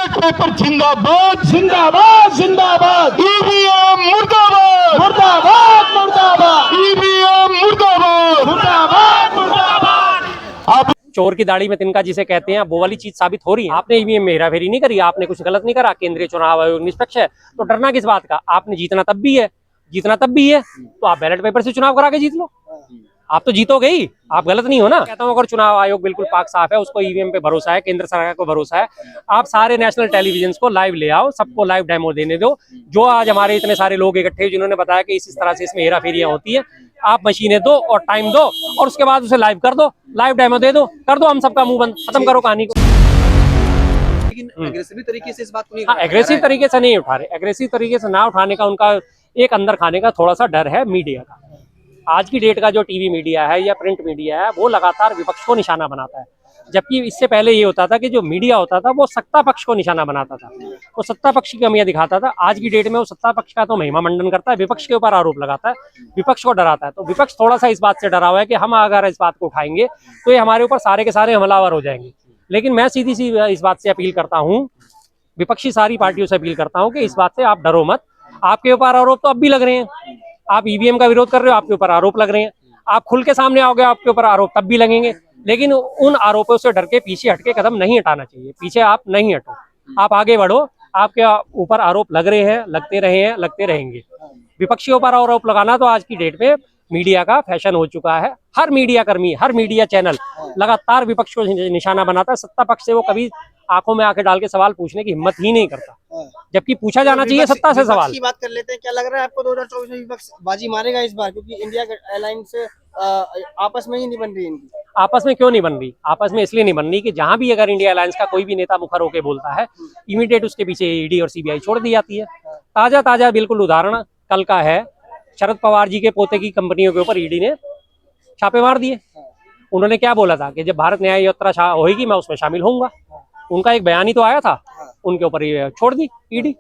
Ballot paper जिंदाबाद जिंदाबाद जिंदाबाद ईवीएम मुर्दाबाद मुर्दाबाद मुर्दाबाद ईवीएम मुर्दाबाद मुर्दाबाद मुर्दाबाद। आप चोर की दाढ़ी में तिनका जिसे कहते हैं वो वाली चीज साबित हो रही है। आपने ईवीएम में हेराफेरी नहीं करी, आपने कुछ गलत नहीं करा, केंद्रीय चुनाव आयोग निष्पक्ष है, तो डरना किस बात का। आपने जीतना तब भी है, तो आप बैलेट पेपर से चुनाव करा के जीत लो, आप तो जीतोगे ही, आप गलत नहीं हो ना। कहता हूँ अगर चुनाव आयोग बिल्कुल पाक साफ है, उसको ईवीएम पे भरोसा है, केंद्र सरकार को भरोसा है, आप सारे नेशनल टेलीविजन को लाइव ले आओ, सबको लाइव डेमो देने दो। जो आज हमारे इतने सारे लोग इकट्ठे जिन्होंने बताया कि इस तरह से इसमें हेरा फेरियां होती है, आप मशीनें दो और टाइम दो और उसके बाद उसे लाइव कर दो, लाइव डेमो दे दो, कर दो हम सबका मुंह बंद, खत्म करो कहानी को। लेकिन एग्रेसिव तरीके से इस बात को नहीं हाँ, एग्रेसिव तरीके से नहीं उठा रहे, एग्रेसिव तरीके से ना उठाने का उनका एक अंदर खाने का थोड़ा सा डर है मीडिया का। आज की डेट का जो टीवी मीडिया है या प्रिंट मीडिया है वो लगातार विपक्ष को निशाना बनाता है, जबकि इससे पहले ये होता था कि जो मीडिया होता था वो सत्ता पक्ष को निशाना बनाता था, वो सत्ता पक्ष की कमियां दिखाता था। आज की डेट में वो सत्ता पक्ष का तो महिमा मंडन करता है, विपक्ष के ऊपर आरोप लगाता है, विपक्ष को डराता है। तो विपक्ष थोड़ा सा इस बात से डरा हुआ है कि हम अगर इस बात को उठाएंगे तो ये हमारे ऊपर सारे के सारे हमलावर हो जाएंगे। लेकिन मैं सीधी सी इस बात से अपील करता हूँ, विपक्षी सारी पार्टियों से अपील करता हूँ कि इस बात से आप डरो मत। आपके ऊपर आरोप तो अब भी लग रहे हैं, आप ईवीएम का विरोध कर रहे हो, आपके ऊपर आरोप लग रहे हैं, आप खुल के सामने आओगे आपके ऊपर आरोप तब भी लगेंगे। लेकिन उन आरोपों से डर के पीछे हटके कदम नहीं हटाना चाहिए, पीछे आप नहीं हटो, आप आगे बढ़ो। आपके ऊपर आरोप लग रहे हैं, लगते रहे हैं, लगते रहेंगे। विपक्षियों पर आरोप लगाना तो आज की डेट में मीडिया का फैशन हो चुका है। हर मीडिया कर्मी, हर मीडिया चैनल लगातार विपक्ष को निशाना बनाता है। सत्ता पक्ष से वो कभी आंखों में आंखें डाल के सवाल पूछने की हिम्मत ही नहीं करता, जबकि पूछा जाना चाहिए सत्ता से सवाल। की बात कर लेते हैं, क्या लग रहा है आपको 2024 में विपक्ष बाजी मारेगा इस बार, क्योंकि इंडिया एयरलाइंस आपस में ही नहीं बन रही इनकी। आपस में क्यों नहीं बन रही? आपस में इसलिए नहीं बन रही कि जहां भी अगर इंडिया अलायंस का कोई भी नेता मुखर होकर बोलता है, इमीडिएट उसके पीछे ईडी और सीबीआई छोड़ दी जाती है। ताजा ताजा बिल्कुल उदाहरण कल का है, शरद पवार जी के पोते की कंपनियों के ऊपर ईडी ने छापे मार दिए। उन्होंने क्या बोला था कि जब भारत न्याय यात्रा होगी मैं उसमें शामिल होऊंगा, उनका एक बयान ही तो आया था, उनके ऊपर ये छोड़ दी ईडी।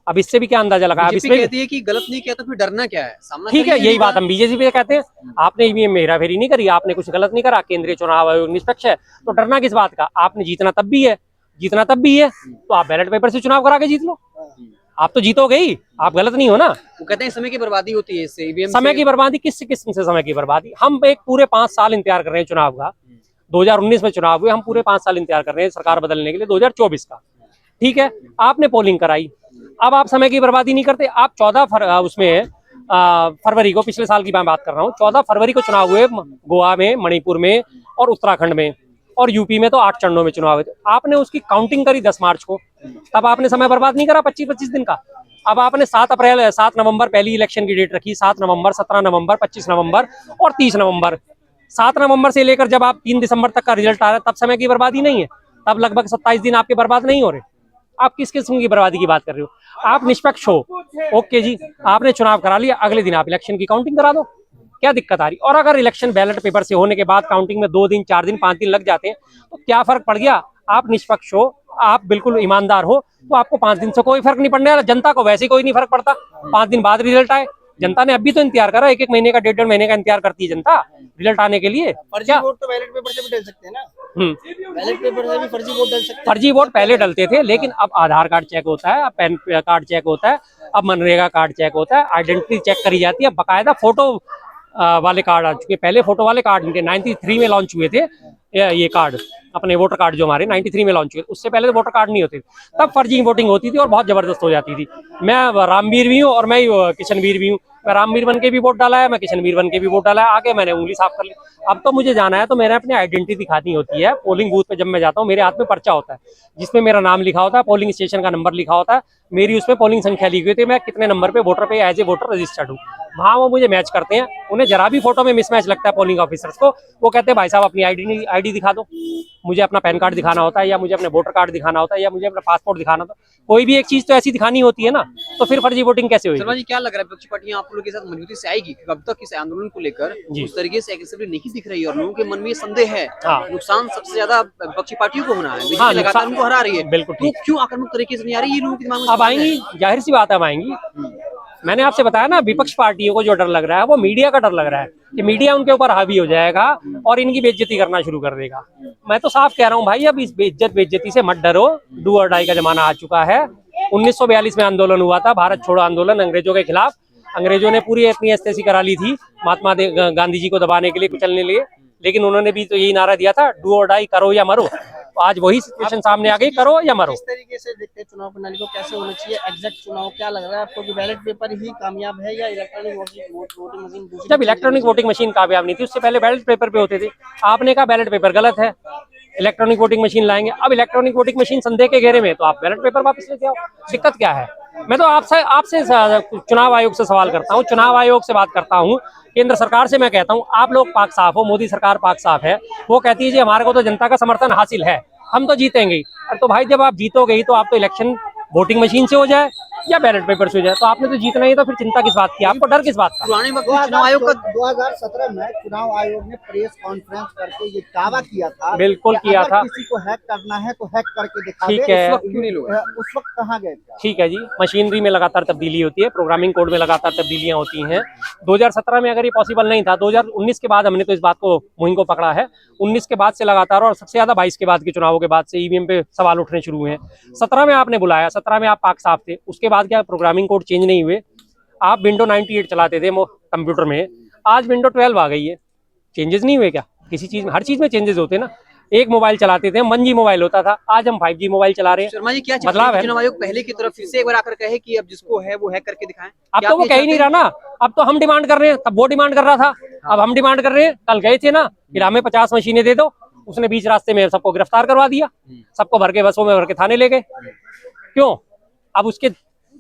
अब इससे भी क्या अंदाजा लगा? अब इसमें कहती है कि गलत नहीं किया तो फिर डरना क्या है, सामना ठीक है, यही बात हम बीजेपी पे कहते हैं। आपने ईवीएम में हेराफेरी नहीं करी, आपने कुछ गलत नहीं करा, केंद्रीय चुनाव आयोग निष्पक्ष है, तो डरना किस बात का। आपने जीतना तब भी है, तो आप बैलेट पेपर से चुनाव करा के जीत लो, आप तो जीतोगे ही, आप गलत नहीं हो ना। वो कहते हैं समय की बर्बादी होती है इससे, ईवीएम समय की बर्बादी किस किस्म से? समय की बर्बादी, हम एक पूरे 5 साल इंतजार कर रहे हैं चुनाव का। 2019 में चुनाव हुए, हम पूरे 5 साल इंतजार कर रहे हैं सरकार बदलने के लिए 2024 का। ठीक है, आपने पोलिंग कराई, अब आप समय की बर्बादी नहीं करते। आप 14 फरवरी को, पिछले साल की मैं बात कर रहा हूँ, 14 फरवरी को चुनाव हुए गोवा में, मणिपुर में और उत्तराखंड में, और यूपी में तो 8 चरणों में चुनाव हुए थे। आपने उसकी काउंटिंग करी 10 मार्च को, तब आपने समय बर्बाद नहीं करा 25-25 दिन का। अब आपने 7 नवंबर पहली इलेक्शन की डेट रखी, 7 नवंबर, 17 नवंबर, 25 नवंबर और 30 नवंबर। 7 नवंबर से लेकर जब आप 3 दिसंबर तक का रिजल्ट आ रहा है, तब समय की बर्बादी नहीं है, तब लगभग 27 दिन आपके बर्बाद नहीं हो रहे। आप किस किस्म की बर्बादी की बात कर रहे हो? आप निष्पक्ष हो, ओके जी, आपने चुनाव करा लिया, अगले दिन आप इलेक्शन की काउंटिंग करा दो, क्या दिक्कत आ रही? और अगर इलेक्शन बैलेट पेपर से होने के बाद काउंटिंग में 2 दिन, 4 दिन, 5 दिन लग जाते हैं तो क्या फर्क पड़ गया? आप निष्पक्ष हो, आप बिल्कुल ईमानदार हो, तो आपको 5 दिन से कोई फर्क नहीं पड़ने वाला। जनता को वैसे कोई नहीं फर्क पड़ता, 5 दिन बाद रिजल्ट आए। जनता ने अभी तो इंतजार करा, 1-1 महीने का, 1.5 महीने का इंतजार करती है जनता रिजल्ट आने के लिए। फर्जी वोट तो बैलेट पेपर से भी डल सकते हैं ना, बैलेट पेपर से भी फर्जी वोट डल सकते हैं। फर्जी वोट पहले डलते थे, लेकिन अब आधार कार्ड चेक होता है, अब पैन कार्ड चेक होता है, अब मनरेगा कार्ड चेक होता है, आइडेंटिटी चेक करी जाती है, बकायदा फोटो वाले कार्ड आ चुके। पहले फोटो वाले कार्ड नहीं थे, 93 में लॉन्च हुए थे ये कार्ड, अपने वोटर कार्ड जो हमारे 93 में लॉन्च हुए, उससे पहले तो वोटर कार्ड नहीं होते, तब फर्जी वोटिंग होती थी और बहुत जबरदस्त हो जाती थी। मैं रामवीर भी हूँ और मैं किशनवीर भी हूँ, मैं रामवीर बन के भी वोट डाला है, मैं किशनवीर बन के भी वोट डाला है, आगे मैंने उंगली साफ कर ली। अब तो मुझे जाना है तो मैंने अपनी आइडेंटिटी दिखानी होती है। पोलिंग बूथ पे जब मैं जाता हूँ, मेरे हाथ में पर्चा होता है जिसमें मेरा नाम लिखा होता है, पोलिंग स्टेशन का नंबर लिखा होता है, मेरी उसमें पोलिंग संख्या लिखी हुई थी, मैं कितने नंबर पे वोटर पे एज ए वोटर रजिस्टर्ड हूँ। वहाँ वो मुझे मैच करते हैं, उन्हें जरा भी फोटो में मिसमैच लगता है पोलिंग ऑफिसर्स को, वो कहते हैं भाई साहब अपनी आईडी दिखा दो, मुझे अपना पैन कार्ड दिखाना होता है, या मुझे अपने वोटर कार्ड दिखाना होता है, या मुझे अपना पासपोर्ट दिखाना होता है। कोई भी एक चीज तो ऐसी दिखानी होती है ना, तो फिर फर्जी वोटिंग कैसे हुई? शर्मा जी, क्या लग रहा है विपक्षी पार्टियां आप लोगों के साथ मजबूती से आएगी? अब तक इस आंदोलन को लेकर उस तरीके से एग्रेसिवली नहीं दिख रही है और लोगों के मन में ये संदेह है। नुकसान सबसे ज्यादा विपक्षी पार्टियों को होना है, बीजेपी लगातार उनको हरा रही है, बिल्कुल तो क्यों आक्रामक तरीके से नहीं आ रही ये लोगों के दिमाग में? अब आएंगी, जाहिर सी बात है अब आएंगी। मैंने आपसे बताया ना, विपक्ष पार्टियों को जो डर लग रहा है वो मीडिया का डर लग रहा है कि मीडिया उनके ऊपर हावी हो जाएगा और इनकी बेइज्जती करना शुरू कर देगा। मैं तो साफ कह रहा हूँ भाई, अब इस बेइज्जती से मत डरो। डू और डाई का जमाना आ चुका है। 1942 में आंदोलन हुआ था, भारत छोड़ो आंदोलन, अंग्रेजों के खिलाफ। अंग्रेजों ने पूरी अपनी एस्तेसी करा ली थी महात्मा गांधी जी को दबाने के लिए, कुचलने के लिए, लेकिन उन्होंने भी तो यही नारा दिया था, डू और डाई, करो या मरो। तो आज वही सिचुएशन सामने आ गई, करो या मरो। किस तरीके से देखते हैं चुनाव प्रणाली को, कैसे होना चाहिए एग्जैक्ट चुनाव? क्या लग रहा है आपको कि बैलेट पेपर ही कामयाब है या इलेक्ट्रॉनिक वोटिंग मशीन? जब इलेक्ट्रॉनिक वोटिंग मशीन कामयाब नहीं थी, उससे पहले बैलेट पेपर पे होते थे। आपने कहा बैलेट पेपर गलत है, इलेक्ट्रॉनिक वोटिंग मशीन लाएंगे। अब इलेक्ट्रॉनिक वोटिंग मशीन संदेह के घेरे में, तो आप बैलेट पेपर वापस लेके आओ, दिक्कत क्या है? मैं तो आपसे चुनाव आयोग से सवाल करता हूँ, चुनाव आयोग से बात करता हूँ, केंद्र सरकार से मैं कहता हूँ, आप लोग पाक साफ हो, मोदी सरकार पाक साफ है। वो कहती है जी हमारे को तो जनता का समर्थन हासिल है, हम तो जीतेंगे ही। तो भाई जब आप जीतोगे ही तो आप तो इलेक्शन वोटिंग मशीन से हो जाए या बैलेट पेपर से हो जाए, तो आपने तो जीतना ही, तो फिर चिंता किस बात की, आपको डर किस बात का? पुराने वक्त में चुनाव आयोग का 2017 में चुनाव आयोग ने प्रेस कॉन्फ्रेंस करके ये दावा किया था, बिल्कुल कि किया अगर था। किसी को हैक करना है तो हैक करके दिखा ठीक दे। है। उस वक्त क्यों नहीं लोग? उस वक्त कहाँ गए थे? ठीक है जी, मशीनरी में लगातार तब्दीली होती है, प्रोग्रामिंग कोड में लगातार तब्दीलियां होती हैं। 2017 में अगर ये पॉसिबल नहीं था, 2019 के बाद हमने तो इस बात को, मुहिम को पकड़ा है। 19 के बाद से लगातार, और सबसे ज्यादा 22 के बाद के चुनावों के बाद से ईवीएम पे सवाल उठने शुरू हुए हैं। 17 में आपने बुलाया, 17 में आप पाक साफ थे, उसके बाद क्या प्रोग्रामिंग कोड चेंज नहीं हुए? आप विंडो 98 चलाते थे कंप्यूटर में, आज विंडो 12 आ गई है, चेंजेस नहीं हुए क्या? किसी चीज में, हर चीज में चेंजेस होते हैं ना। एक मोबाइल चलाते थे, 1G मोबाइल होता था, आज हम 5G मोबाइल चला रहे हैं। शर्मा जी, क्या बदलाव है। चुनाव आयोग पहले की तरफ फिर से एक बार आकर कहे कि अब जिसको है वो हैक करके दिखाएं? अब तो वो कह ही नहीं रहा ना, अब तो हम डिमांड कर रहे हैं, तब वो डिमांड कर रहा था, अब हम डिमांड कर रहे हैं। कल गए थे ना, फिर हमें 50 मशीनें दे दो, उसने बीच रास्ते में सबको गिरफ्तार करवा दिया, सबको भर के बसों में भर के थाने ले गए। क्यों? अब उसके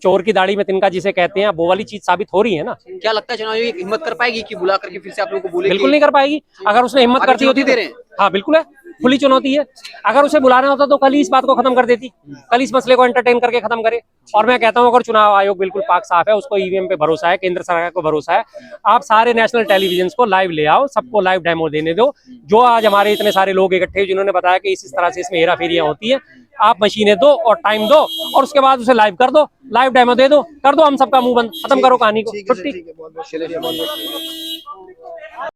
चोर की दाढ़ी में तिनका जिसे कहते हैं, वो वाली चीज साबित हो रही है ना। क्या लगता है चुनाव आयोग हिम्मत कर पाएगी कि बुला करके फिर से आप लोगों को बोले? बिल्कुल नहीं कर पाएगी। अगर उसने हिम्मत करती होती दे रहे हैं। हाँ बिल्कुल है, खुली चुनौती है। अगर उसे बुलाना होता तो कल ही इस बात को खत्म कर देती, कल इस मसले को एंटरटेन करके खत्म करे। और मैं कहता हूं, अगर चुनाव आयोग बिल्कुल पाक साफ है, उसको ईवीएम पे भरोसा है, केंद्र सरकार को भरोसा है, आप सारे नेशनल टेलीविजन को लाइव ले आओ, सबको लाइव डेमो देने दो। जो आज हमारे इतने सारे लोग इकट्ठे जिन्होंने बताया कि इस तरह से इसमें हेरा फेरियां होती है, आप मशीनें दो और टाइम दो, और उसके बाद उसे लाइव कर दो, लाइव डेमो दे दो, कर दो, हम सबका मुंह बंद, खत्म करो कहानी को। छुट्टी।